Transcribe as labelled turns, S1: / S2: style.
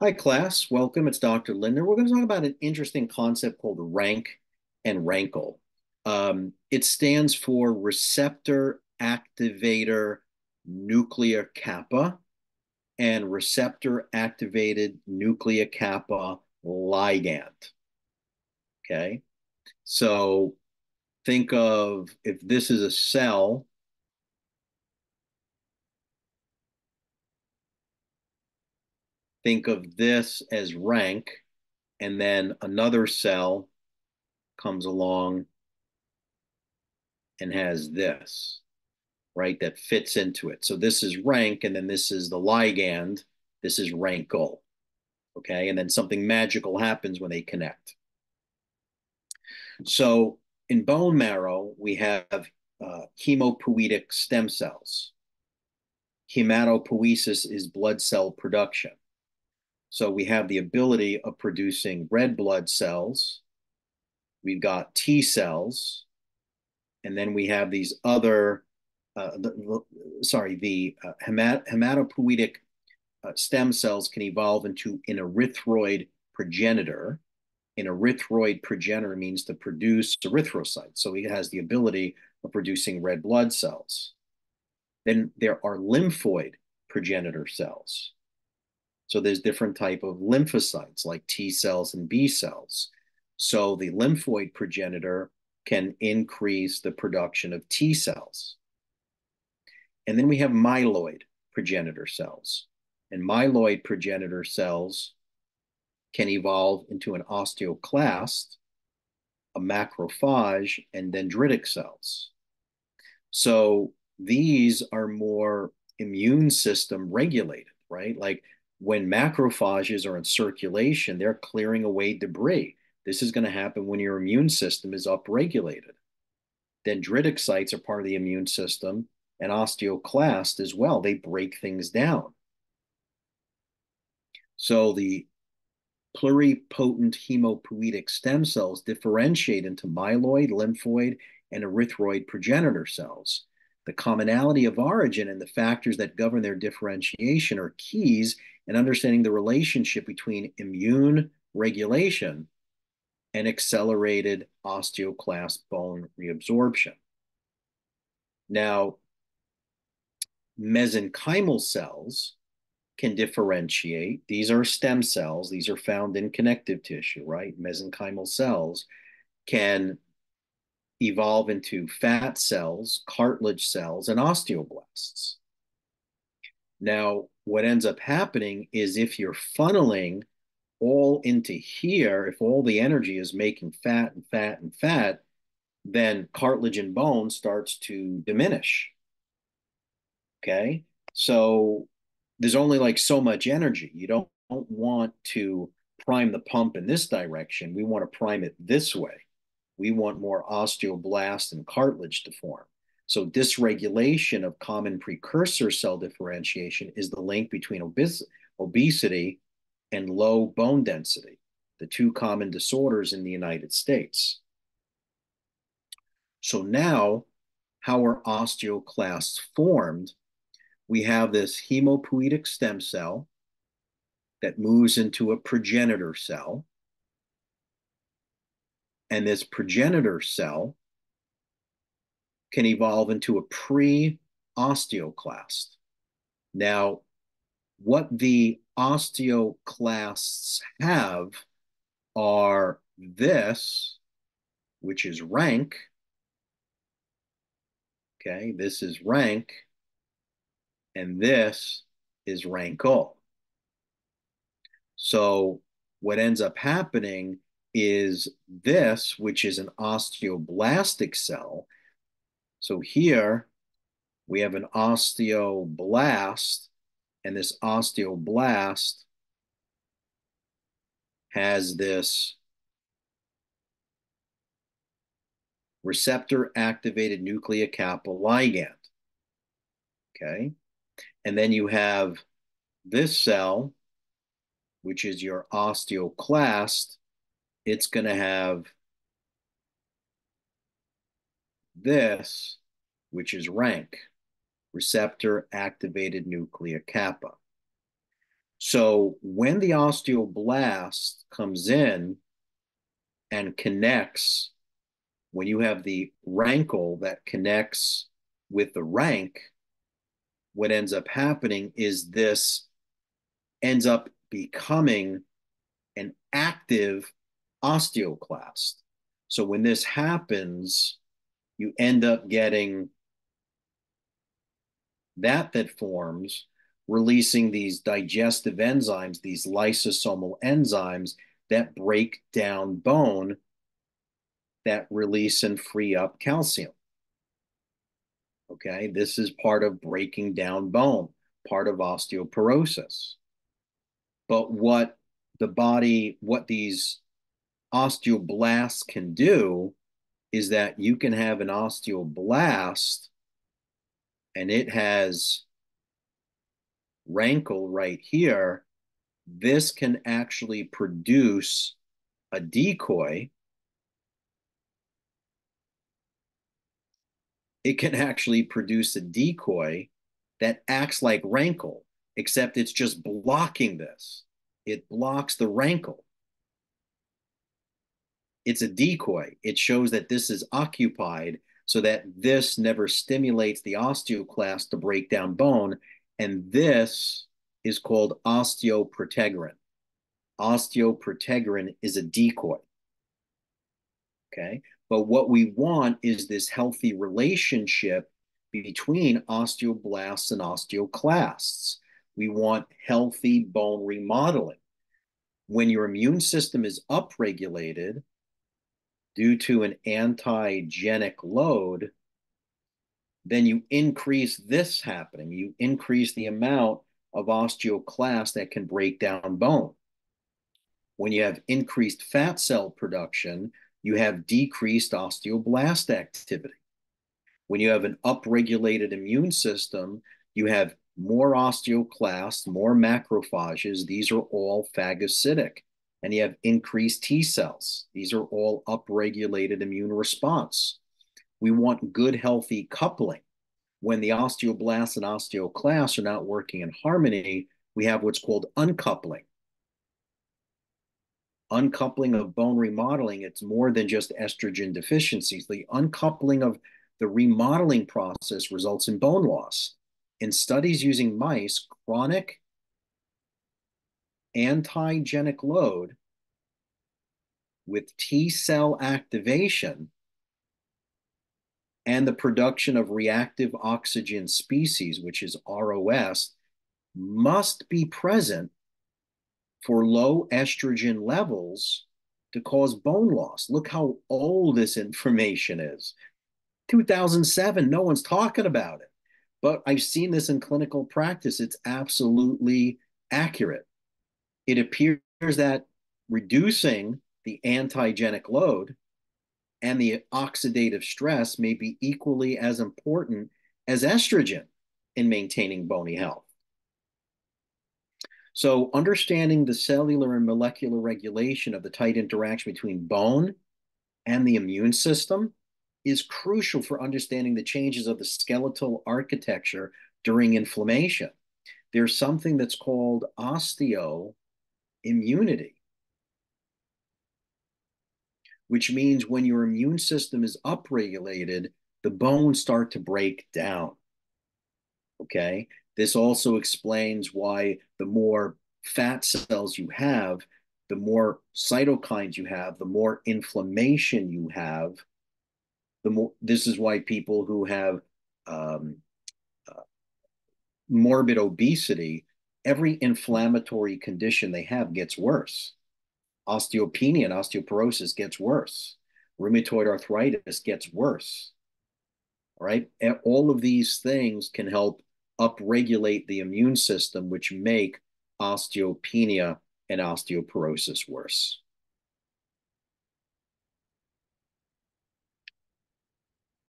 S1: Hi, class. Welcome. It's Dr. Lindner. We're going to talk about an interesting concept called rank and rankle. It stands for receptor activator nuclear kappa and receptor activated nuclear kappa ligand. Okay. So think of if this is a cell, think of this as rank, and then another cell comes along and has this, right, that fits into it. So this is rank, and then this is the ligand. This is rankle, okay? And then something magical happens when they connect. So in bone marrow, we have hemopoietic stem cells. Hematopoiesis is blood cell production. So we have the ability of producing red blood cells. We've got T cells, and then we have these other, hematopoietic stem cells can evolve into an erythroid progenitor. An erythroid progenitor means to produce erythrocytes. So it has the ability of producing red blood cells. Then there are lymphoid progenitor cells. So there's different type of lymphocytes like T cells and B cells. So the lymphoid progenitor can increase the production of T cells. And then we have myeloid progenitor cells. And myeloid progenitor cells can evolve into an osteoclast, a macrophage, and dendritic cells. So these are more immune system regulated, right? Like when macrophages are in circulation, they're clearing away debris. This is going to happen when your immune system is upregulated. Dendritic cytes are part of the immune system, and osteoclast as well. They break things down. So the pluripotent hemopoietic stem cells differentiate into myeloid, lymphoid, and erythroid progenitor cells. The commonality of origin and the factors that govern their differentiation are keys in understanding the relationship between immune regulation and accelerated osteoclast bone reabsorption. Now, mesenchymal cells can differentiate. These are stem cells. These are found in connective tissue, right? Mesenchymal cells can evolve into fat cells, cartilage cells, and osteoblasts. Now, what ends up happening is if you're funneling all into here, if all the energy is making fat and fat and fat, then cartilage and bone starts to diminish. Okay. So there's only like so much energy. You don't want to prime the pump in this direction. We want to prime it this way. We want more osteoblast and cartilage to form. So dysregulation of common precursor cell differentiation is the link between obesity and low bone density, the two common disorders in the United States. So now, how are osteoclasts formed? We have this hemopoietic stem cell that moves into a progenitor cell. And this progenitor cell can evolve into a pre-osteoclast. Now, what the osteoclasts have are this, which is rank. Okay, this is rank, and this is rankle. So what ends up happening is this, which is an osteoblastic cell. So here we have an osteoblast, and this osteoblast has this receptor activated nuclear kappa ligand. Okay. And then you have this cell, which is your osteoclast. It's going to have this, which is rank, receptor activated nuclear kappa. So when the osteoblast comes in and connects, when you have the rankle that connects with the rank, what ends up happening is this ends up becoming an active osteoclast. So when this happens, you end up getting that forms, releasing these digestive enzymes, these lysosomal enzymes that break down bone, that release and free up calcium. Okay, this is part of breaking down bone, part of osteoporosis. But what these osteoblasts can do is that you can have an osteoblast and it has rankle right here. This can actually produce a decoy. It can actually produce a decoy that acts like rankle, except it's just blocking this. It blocks the rankle. It's a decoy. It shows that this is occupied so that this never stimulates the osteoclast to break down bone. And this is called osteoprotegerin. Osteoprotegerin is a decoy. Okay. But what we want is this healthy relationship between osteoblasts and osteoclasts. We want healthy bone remodeling. When your immune system is upregulated due to an antigenic load, then you increase this happening. You increase the amount of osteoclasts that can break down bone. When you have increased fat cell production, you have decreased osteoblast activity. When you have an upregulated immune system, you have more osteoclasts, more macrophages. These are all phagocytic. And you have increased T cells. These are all upregulated immune response. We want good, healthy coupling. When the osteoblasts and osteoclasts are not working in harmony, we have what's called uncoupling. Uncoupling of bone remodeling, it's more than just estrogen deficiencies. The uncoupling of the remodeling process results in bone loss. In studies using mice, chronic antigenic load with T cell activation and the production of reactive oxygen species, which is ROS, must be present for low estrogen levels to cause bone loss. Look how old this information is. 2007, no one's talking about it. But I've seen this in clinical practice. It's absolutely accurate. It appears that reducing the antigenic load and the oxidative stress may be equally as important as estrogen in maintaining bony health. So, understanding the cellular and molecular regulation of the tight interaction between bone and the immune system is crucial for understanding the changes of the skeletal architecture during inflammation. There's something that's called osteoimmunity, which means when your immune system is upregulated, the bones start to break down. Okay. This also explains why the more fat cells you have, the more cytokines you have, the more inflammation you have, the more. This is why people who have um, uh, morbid obesity, every inflammatory condition they have gets worse. Osteopenia and osteoporosis gets worse. Rheumatoid arthritis gets worse. All right. All of these things can help upregulate the immune system, which make osteopenia and osteoporosis worse.